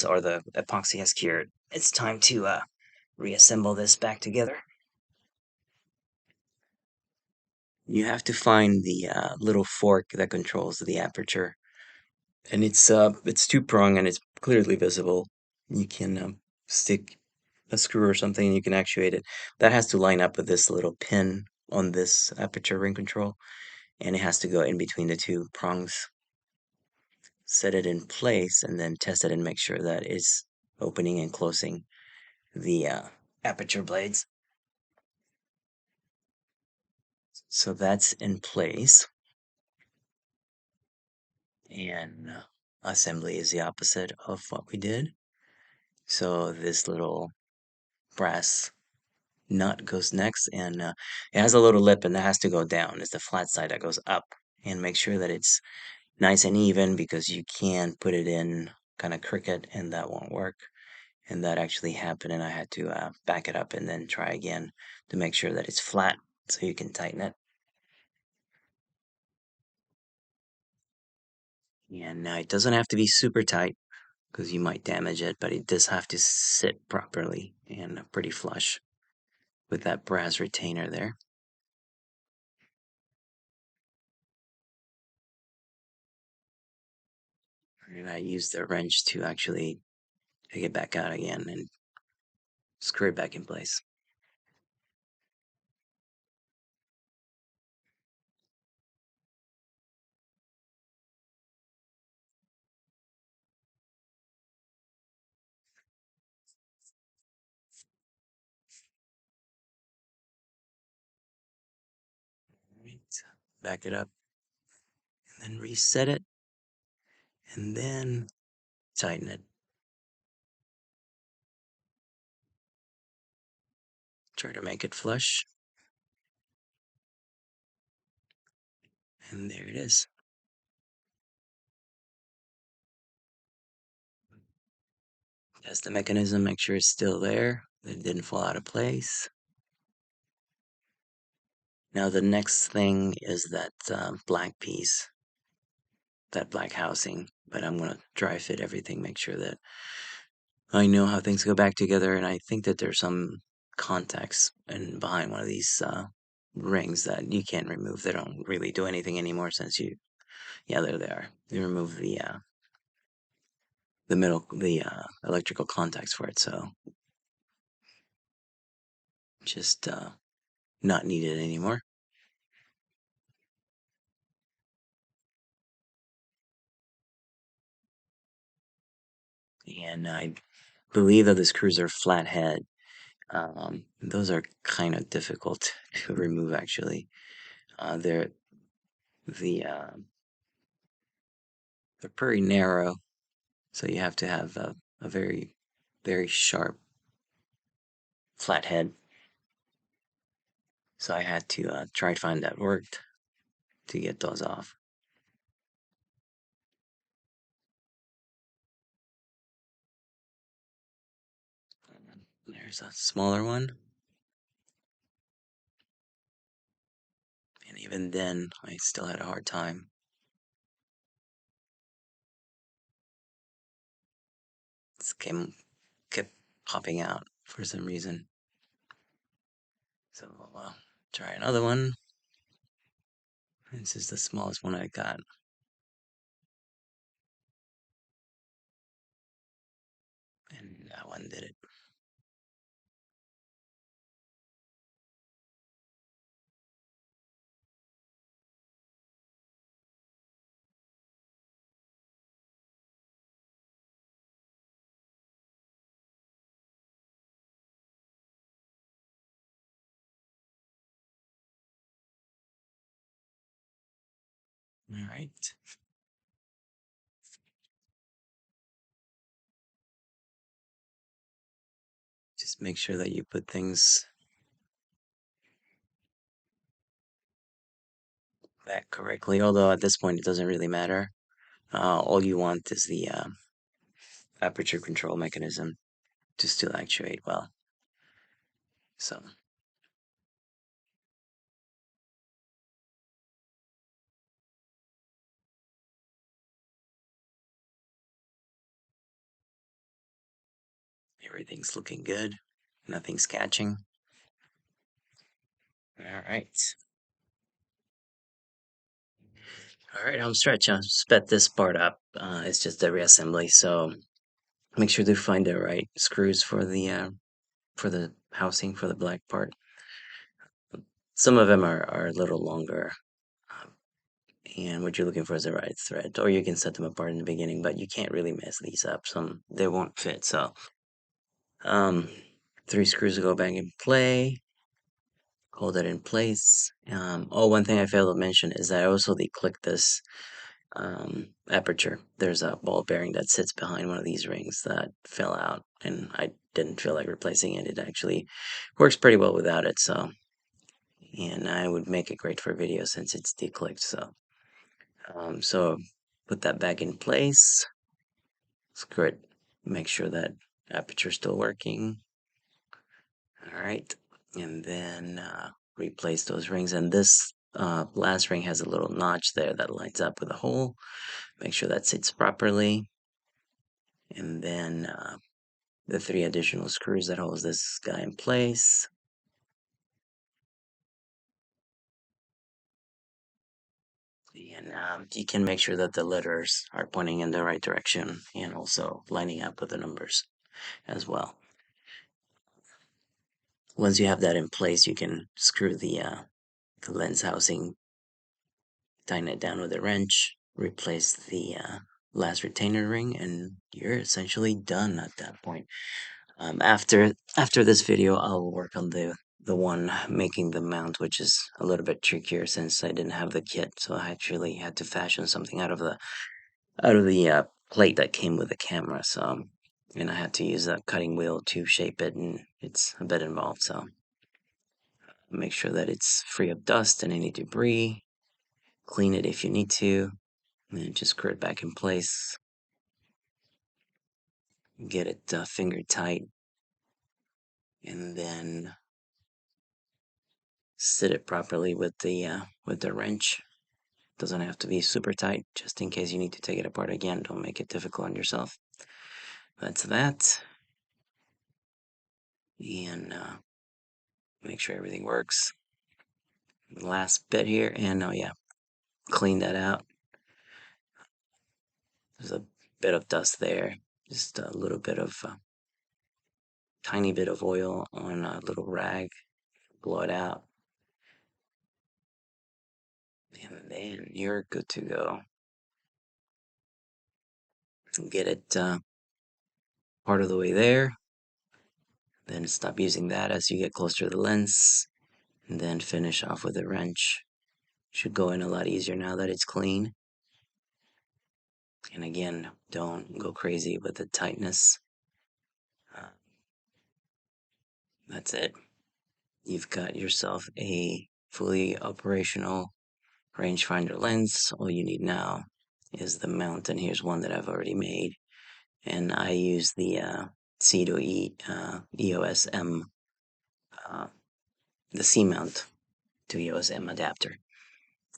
or the epoxy has cured. It's time to reassemble this back together. You have to find the little fork that controls the aperture, and it's two-prong and it's clearly visible. You can stick a screw or something and you can actuate it. That has to line up with this little pin on this aperture ring control, and it has to go in between the two prongs. Set it in place and then test it and make sure that it's opening and closing the aperture blades. So that's in place. And assembly is the opposite of what we did. So this little brass nut goes next, and it has a little lip, and that has to go down. It's the flat side that goes up. And make sure that it's nice and even, because you can put it in kind of crooked and that won't work. And that actually happened, and I had to back it up and then try again to make sure that it's flat so you can tighten it. And it doesn't have to be super tight because you might damage it, but it does have to sit properly and pretty flush with that brass retainer there. And I used the wrench to actually take it back out again and screw it back in place. Right. Back it up and then reset it and then tighten it. Try to make it flush. And there it is. Test the mechanism, make sure it's still there, that it didn't fall out of place. Now the next thing is that black piece, that black housing, but I'm going to dry fit everything, make sure that I know how things go back together, and I think that there's some contacts and behind one of these rings that you can't remove. They don't really do anything anymore since yeah, there they are. You remove the electrical contacts for it, so just not needed anymore. And I believe that the screws are flathead. Those are kind of difficult to remove, actually. They're the they're pretty narrow, so you have to have a very, very sharp flathead. So I had to try to find that worked to get those off. There's a smaller one. And even then, I still had a hard time. It kept popping out for some reason. So I'll try another one. This is the smallest one I got. And that one did it. All right. Just make sure that you put things back correctly, although at this point it doesn't really matter. All you want is the aperture control mechanism to still actuate well. So Everything's looking good. Nothing's catching. All right. All right, home stretch. I'll sped this part up. It's just a reassembly, so make sure to find the right screws for the housing for the black part. Some of them are a little longer, um, and what you're looking for is the right thread, or you can set them apart in the beginning, but you can't really mess these up. Some they won't fit. So, um, 3 screws will go back in play. Hold it in place. Oh, one thing I failed to mention is that I also declick this aperture. There's a ball bearing that sits behind one of these rings that fell out, and I didn't feel like replacing it. It actually works pretty well without it, so, and I would make it great for video since it's declicked, so put that back in place, screw it, make sure that aperture's still working, alright, and then replace those rings, and this last ring has a little notch there that lines up with a hole, make sure that sits properly, and then the 3 additional screws that holds this guy in place. And you can make sure that the letters are pointing in the right direction and also lining up with the numbers as well. Once you have that in place, you can screw the lens housing, tighten it down with a wrench, replace the last retainer ring, and you're essentially done at that point. After this video, I'll work on the one making the mount, which is a little bit trickier since I didn't have the kit, so I actually had to fashion something out of the plate that came with the camera. So, and I had to use a cutting wheel to shape it, and it's a bit involved. So, make sure that it's free of dust and any debris. Clean it if you need to, and then just screw it back in place. Get it finger tight, and then sit it properly with the wrench. Doesn't have to be super tight, just in case you need to take it apart again. Don't make it difficult on yourself. That's that. And make sure everything works. Last bit here, and oh yeah, clean that out. There's a bit of dust there. Just a little bit of, tiny bit of oil on a little rag. Blow it out. And then you're good to go. Get it part of the way there. Then stop using that as you get closer to the lens. And then finish off with a wrench. Should go in a lot easier now that it's clean. And again, don't go crazy with the tightness. Uh, that's it. You've got yourself a fully operational rangefinder lens. All you need now is the mount, and here's one that I've already made. And I use the C to E EOS M, the C mount to EOS M adapter,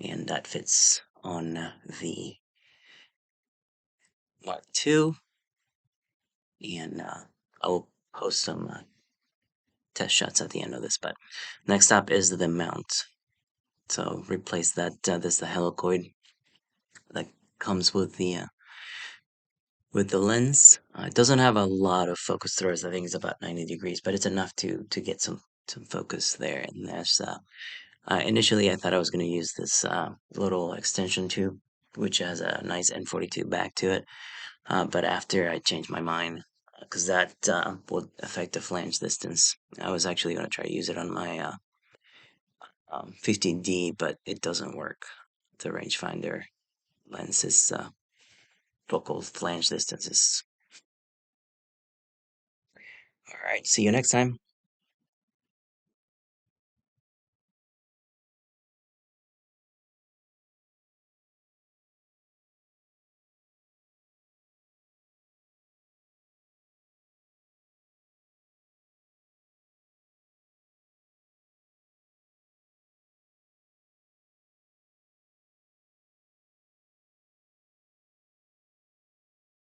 and that fits on the Mark II. And I'll post some test shots at the end of this. But next up is the mount. So replace that. This is the helicoid that comes with the lens. It doesn't have a lot of focus throws. I think it's about 90 degrees, but it's enough to get some focus there. And there's initially I thought I was going to use this little extension tube, which has a nice N42 back to it. But after I changed my mind, because that would affect the flange distance, I was actually going to try to use it on my 15D, but it doesn't work. The rangefinder lens's focal flange distance is. All right, see you next time.